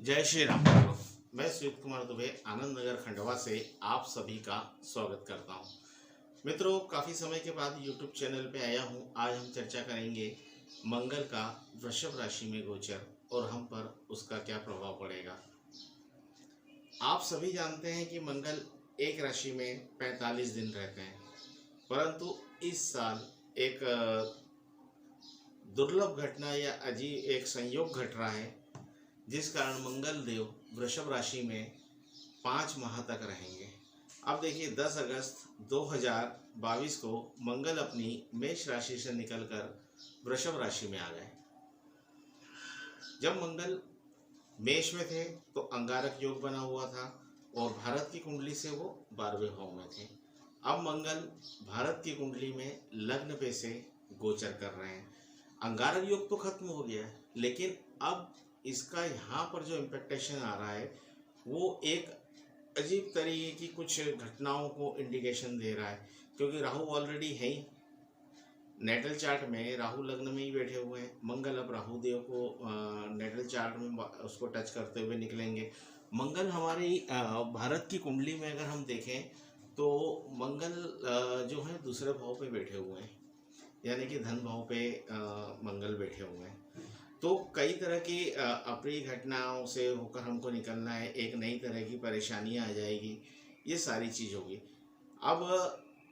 जय श्री राम मित्रों। मैं सुजीत कुमार दुबे आनंद नगर खंडवा से आप सभी का स्वागत करता हूं। मित्रों, काफ़ी समय के बाद YouTube चैनल पे आया हूं। आज हम चर्चा करेंगे मंगल का वृषभ राशि में गोचर और हम पर उसका क्या प्रभाव पड़ेगा। आप सभी जानते हैं कि मंगल एक राशि में 45 दिन रहते हैं, परंतु इस साल एक दुर्लभ घटना या अजीब एक संयोग घट रहा है, जिस कारण मंगल देव वृषभ राशि में 5 माह तक रहेंगे। अब देखिए, 10 अगस्त 2022 को मंगल अपनी मेष राशि से निकलकर वृषभ राशि में आ गए। जब मंगल मेष में थे तो अंगारक योग बना हुआ था और भारत की कुंडली से वो 12वें भाव में थे। अब मंगल भारत की कुंडली में लग्न पे से गोचर कर रहे हैं। अंगारक योग तो खत्म हो गया है, लेकिन अब इसका यहाँ पर जो इम्पेक्टेशन आ रहा है वो एक अजीब तरीके की कुछ घटनाओं को इंडिकेशन दे रहा है, क्योंकि राहु ऑलरेडी है ही नेटल चार्ट में, राहु लग्न में ही बैठे हुए हैं। मंगल अब राहु देव को नेटल चार्ट में उसको टच करते हुए निकलेंगे। मंगल हमारी भारत की कुंडली में अगर हम देखें तो मंगल जो है दूसरे भाव पे बैठे हुए हैं, यानी कि धन भाव पे मंगल बैठे हुए हैं। तो कई तरह की अप्रिय घटनाओं से होकर हमको निकलना है, एक नई तरह की परेशानियां आ जाएगी, ये सारी चीज़ होगी। अब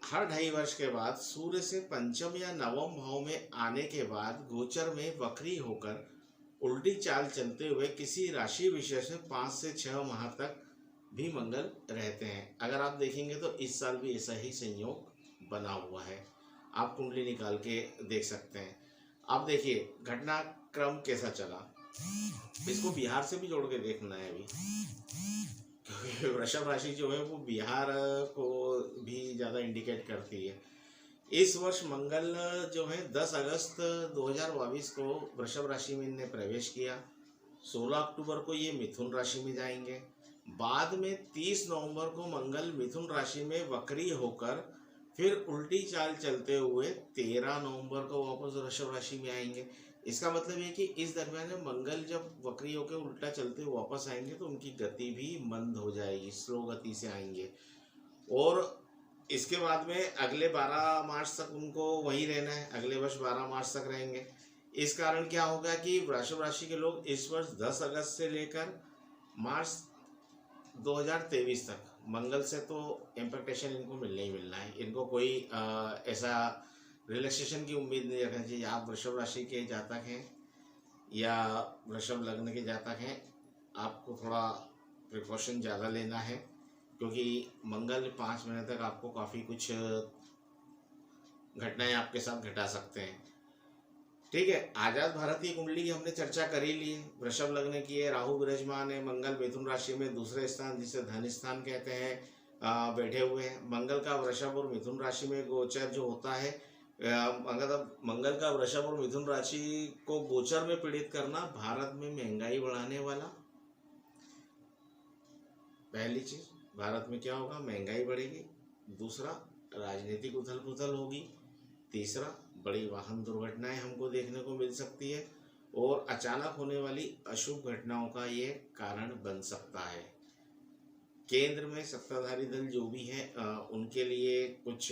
हर 2.5 वर्ष के बाद सूर्य से पंचम या नवम भाव में आने के बाद गोचर में वक्री होकर उल्टी चाल चलते हुए किसी राशि विशेष में 5 से 6 माह तक भी मंगल रहते हैं। अगर आप देखेंगे तो इस साल भी ऐसा ही संयोग बना हुआ है, आप कुंडली निकाल के देख सकते हैं। अब देखिए घटनाक्रम कैसा चला, इसको बिहार से भी जोड़ के देखना है अभी, क्योंकि वृषभ राशि जो है वो बिहार को भी ज़्यादा इंडिकेट करती है। इस वर्ष मंगल जो है 10 अगस्त 2022 को वृषभ राशि में इन्हें प्रवेश किया। 16 अक्टूबर को ये मिथुन राशि में जाएंगे। बाद में 30 नवंबर को मंगल मिथुन राशि में वक्री होकर फिर उल्टी चाल चलते हुए 13 नवंबर को वापस वृषभ राशि में आएंगे। इसका मतलब है कि इस दरमियान मंगल जब वक्री होकर उल्टा चलते हुए वापस आएंगे तो उनकी गति भी मंद हो जाएगी, स्लो गति से आएंगे। और इसके बाद में अगले 12 मार्च तक उनको वहीं रहना है, अगले वर्ष 12 मार्च तक रहेंगे। इस कारण क्या होगा कि वृषभ राशि के लोग इस वर्ष 10 अगस्त से लेकर मार्च 2023 तक मंगल से तो इम्पेक्टेशन इनको मिलना ही मिलना है। इनको कोई ऐसा रिलैक्सेशन की उम्मीद नहीं रखनी चाहिए। आप वृषभ राशि के जातक हैं या वृषभ लग्न के जातक हैं, आपको थोड़ा प्रिकॉशन ज़्यादा लेना है, क्योंकि मंगल 5 महीने तक आपको काफ़ी कुछ घटनाएं आपके साथ घटा सकते हैं। ठीक है, आजाद भारत की कुंडली की हमने चर्चा कर ही ली है। वृषभ लग्न की है, राहु विराजमान है, मंगल मिथुन राशि में दूसरे स्थान जिसे धन स्थान कहते हैं बैठे हुए हैं। मंगल का वृषभ और मिथुन राशि में गोचर जो होता है, मंगल का वृषभ और मिथुन राशि को गोचर में पीड़ित करना भारत में महंगाई बढ़ाने वाला। पहली चीज, भारत में क्या होगा, महंगाई बढ़ेगी। दूसरा, राजनीतिक उथल पुथल होगी। तीसरा, बड़ी वाहन दुर्घटनाएं हमको देखने को मिल सकती है और अचानक होने वाली अशुभ घटनाओं का ये कारण बन सकता है। केंद्र में सत्ताधारी दल जो भी है उनके लिए कुछ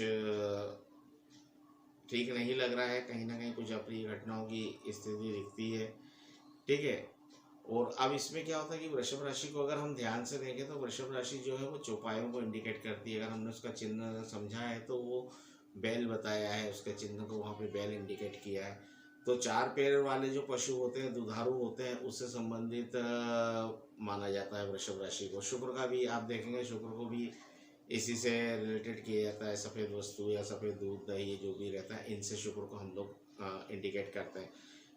ठीक नहीं लग रहा है, कहीं ना कहीं कुछ अप्रिय घटनाओं की स्थिति दिखती है। ठीक है, और अब इसमें क्या होता है कि वृषभ राशि को अगर हम ध्यान से देखें तो वृषभ राशि जो है वो चौपायों को इंडिकेट करती है। अगर हमने उसका चिन्ह समझा है तो वो बैल बताया है, उसके चिन्ह को वहाँ पे बैल इंडिकेट किया है। तो 4 पैर वाले जो पशु होते हैं, दुधारू होते हैं, उससे संबंधित माना जाता है वृषभ राशि को। शुक्र का भी आप देखेंगे, शुक्र को भी इसी से रिलेटेड किया जाता है। सफ़ेद वस्तु या सफ़ेद दूध दही जो भी रहता है, इनसे शुक्र को हम लोग इंडिकेट करते हैं।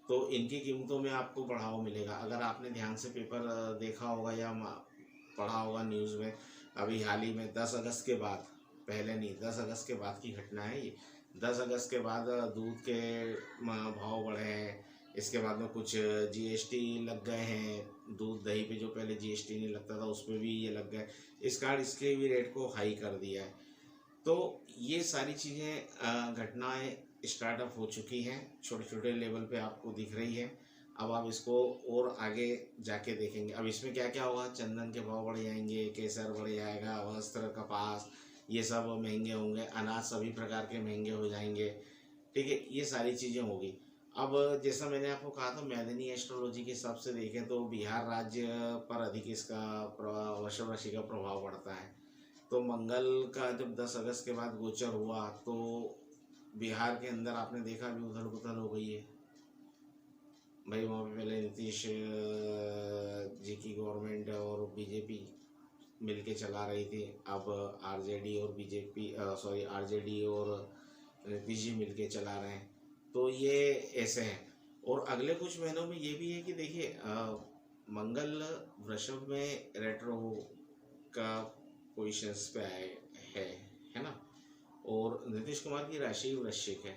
तो इनकी कीमतों में आपको बढ़ावा मिलेगा। अगर आपने ध्यान से पेपर देखा होगा या पढ़ा होगा न्यूज़ में, अभी हाल ही में 10 अगस्त के बाद, पहले नहीं, 10 अगस्त के बाद की घटना है ये। 10 अगस्त के बाद दूध के भाव बढ़े हैं। इसके बाद में कुछ जीएसटी लग गए हैं, दूध दही पे जो पहले जीएसटी नहीं लगता था उस पर भी ये लग गए। इस कारण इसके भी रेट को हाई कर दिया है। तो ये सारी चीज़ें घटनाएं स्टार्टअप हो चुकी हैं, छोटे छोटे लेवल पे आपको दिख रही है। अब आप इसको और आगे जाके देखेंगे, अब इसमें क्या क्या होगा, चंदन के भाव बढ़ जाएंगे, केसर बढ़ जाएगा, वस्त्र, कपास, ये सब महंगे होंगे, अनाज सभी प्रकार के महंगे हो जाएंगे। ठीक है, ये सारी चीज़ें होगी। अब जैसा मैंने आपको कहा था, मैदानी एस्ट्रोलॉजी के हिसाब से देखें तो बिहार राज्य पर अधिक इसका वृषभ राशि का प्रभाव पड़ता है। तो मंगल का जब 10 अगस्त के बाद गोचर हुआ तो बिहार के अंदर आपने देखा भी उथल पुथल हो गई है भाई। वहाँ पे पहले नीतीश जी की गवर्नमेंट और बीजेपी मिलके चला रही थी, अब आरजेडी और बीजेपी सॉरी आरजेडी और नीतीश जी मिलके चला रहे हैं। तो ये ऐसे हैं। और अगले कुछ महीनों में ये भी है कि देखिए मंगल वृषभ में रेट्रो का पोजिशंस पे आए है ना। और नीतीश कुमार की राशि वृश्चिक है,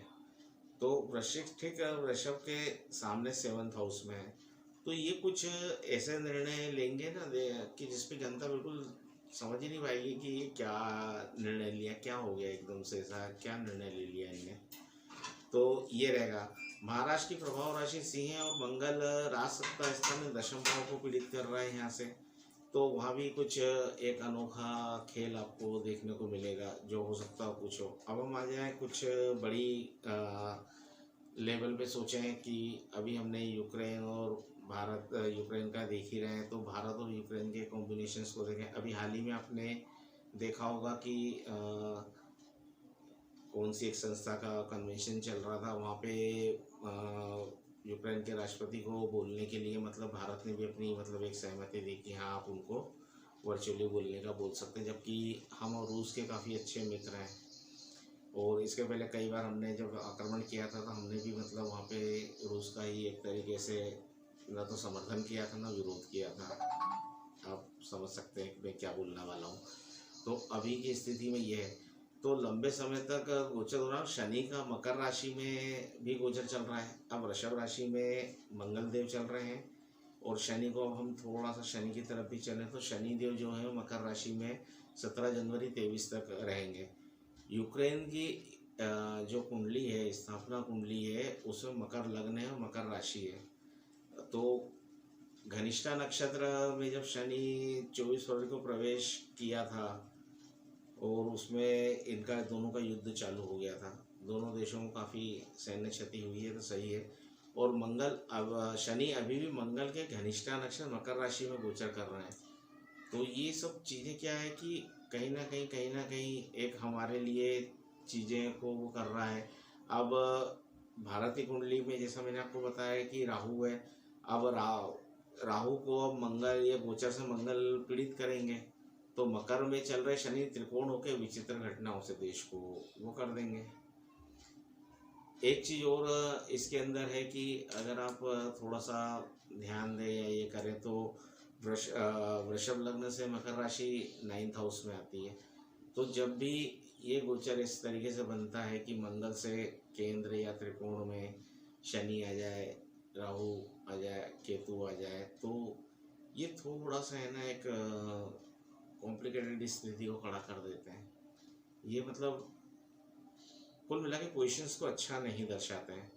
तो वृश्चिक ठीक है वृषभ के सामने 7th हाउस में है। तो ये कुछ ऐसे निर्णय लेंगे ना कि जिसपे जनता बिल्कुल समझ ही नहीं पाएगी कि ये क्या निर्णय लिया, क्या हो गया एकदम से, ऐसा क्या निर्णय ले लिया इनने। तो ये रहेगा। महाराष्ट्र की प्रभाव राशि सिंह है और मंगल राज सत्ता स्थान में 10वें भाव को पीड़ित कर रहा है यहाँ से। तो वहाँ भी कुछ एक अनोखा खेल आपको देखने को मिलेगा, जो हो सकता हो कुछ हो। अब हम आ जाए कुछ बड़ी लेवल पे सोचें कि अभी हमने यूक्रेन और भारत यूक्रेन का देख ही रहे हैं, तो भारत और यूक्रेन के कॉम्बिनेशंस को देखें। अभी हाल ही में आपने देखा होगा कि कौन सी एक संस्था का कन्वेंशन चल रहा था, वहाँ पे यूक्रेन के राष्ट्रपति को बोलने के लिए मतलब भारत ने भी अपनी मतलब एक सहमति दी कि हाँ आप उनको वर्चुअली बोलने का बोल सकते हैं, जबकि हम और रूस के काफ़ी अच्छे मित्र हैं। और इसके पहले कई बार हमने जब आक्रमण किया था तो हमने भी मतलब वहाँ पे रूस का ही एक तरीके से ना तो समर्थन किया था ना विरोध किया था। आप समझ सकते हैं मैं क्या बोलने वाला हूँ। तो अभी की स्थिति में ये है। तो लंबे समय तक गोचर हो रहा है। शनि का मकर राशि में भी गोचर चल रहा है। अब वृषभ राशि में मंगल देव चल रहे हैं और शनि को अब हम थोड़ा सा शनि की तरफ भी चलें तो शनि देव जो है मकर राशि में 17 जनवरी 23 तक रहेंगे। यूक्रेन की जो कुंडली है, स्थापना कुंडली है, उसमें मकर लग्न है, मकर राशि है। तो घनिष्ठा नक्षत्र में जब शनि 24 फरवरी को प्रवेश किया था और उसमें इनका दोनों का युद्ध चालू हो गया था, दोनों देशों को काफ़ी सैन्य क्षति हुई है, तो सही है। और मंगल अब शनि अभी भी मंगल के घनिष्ठा नक्षत्र मकर राशि में गोचर कर रहे हैं। तो ये सब चीज़ें क्या है कि कहीं ना कहीं एक हमारे लिए चीज़ें को वो कर रहा है। अब भारत की कुंडली में जैसा मैंने आपको बताया कि राहु है। अब राहु को अब मंगल या गोचर से मंगल पीड़ित करेंगे, तो मकर में चल रहे शनि त्रिकोण होकर विचित्र घटनाओं से देश को वो कर देंगे। एक चीज़ और इसके अंदर है कि अगर आप थोड़ा सा ध्यान दें या ये करें तो वृषभ लग्न से मकर राशि 9th हाउस में आती है। तो जब भी ये गोचर इस तरीके से बनता है कि मंगल से केंद्र या त्रिकोण में शनि आ जाए, राहु आ जाए, केतु आ जाए, तो ये थोड़ा सा है ना एक कॉम्प्लिकेटेड स्थिति को खड़ा कर देते हैं। ये मतलब कुल मिला के पोजिशंस को अच्छा नहीं दर्शाते हैं।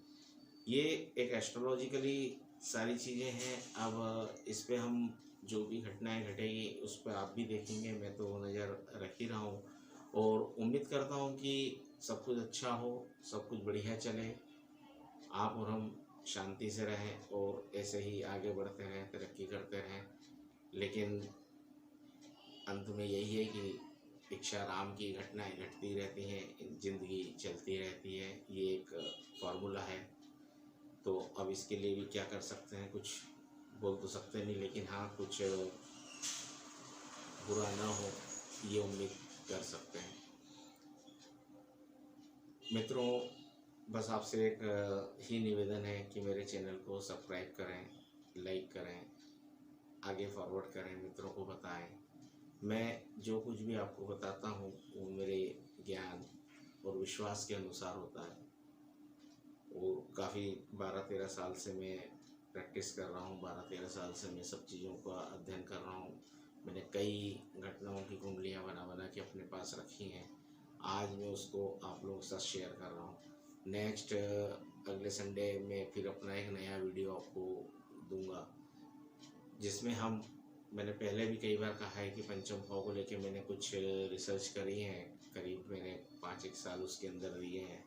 ये एक एस्ट्रोलॉजिकली सारी चीज़ें हैं। अब इस पे हम जो भी घटनाएं घटेगी उस पर आप भी देखेंगे, मैं तो नज़र रख ही रहा हूँ और उम्मीद करता हूँ कि सब कुछ अच्छा हो, सब कुछ बढ़िया चले, आप और हम शांति से रहें और ऐसे ही आगे बढ़ते रहें, तरक्की करते रहें। लेकिन अंत में यही है कि इच्छा राम की घटनाएं घटती रहती हैं, जिंदगी चलती रहती है, ये एक फार्मूला है। तो अब इसके लिए भी क्या कर सकते हैं, कुछ बोल तो सकते नहीं, लेकिन हाँ कुछ बुरा ना हो ये उम्मीद कर सकते हैं। मित्रों, बस आपसे एक ही निवेदन है कि मेरे चैनल को सब्सक्राइब करें, लाइक करें, आगे फॉरवर्ड करें, मित्रों को बताएं। मैं जो कुछ भी आपको बताता हूँ वो मेरे ज्ञान और विश्वास के अनुसार होता है। वो काफ़ी 12-13 साल से मैं प्रैक्टिस कर रहा हूँ, 12-13 साल से मैं सब चीज़ों का अध्ययन कर रहा हूँ। मैंने कई घटनाओं की कुंडलियाँ बना के अपने पास रखी हैं। आज मैं उसको आप लोगों के साथ शेयर कर रहा हूँ। नेक्स्ट अगले संडे में फिर अपना एक नया वीडियो आपको दूंगा, जिसमें मैंने पहले भी कई बार कहा है कि पंचम भाव को लेके मैंने कुछ रिसर्च करी है, करीब मैंने 5-1 साल उसके अंदर दिए हैं।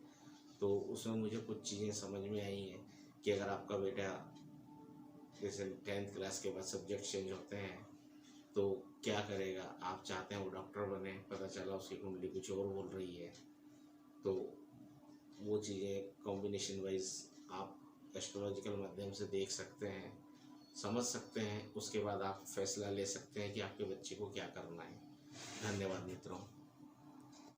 तो उसमें मुझे कुछ चीज़ें समझ में आई हैं कि अगर आपका बेटा जैसे 10th क्लास के बाद सब्जेक्ट चेंज होते हैं तो क्या करेगा। आप चाहते हैं वो डॉक्टर बने, पता चला उसकी कुंडली कुछ और बोल रही है, तो वो चीज़ें कॉम्बिनेशन वाइज आप एस्ट्रोलॉजिकल माध्यम से देख सकते हैं, समझ सकते हैं। उसके बाद आप फैसला ले सकते हैं कि आपके बच्चे को क्या करना है। धन्यवाद मित्रों।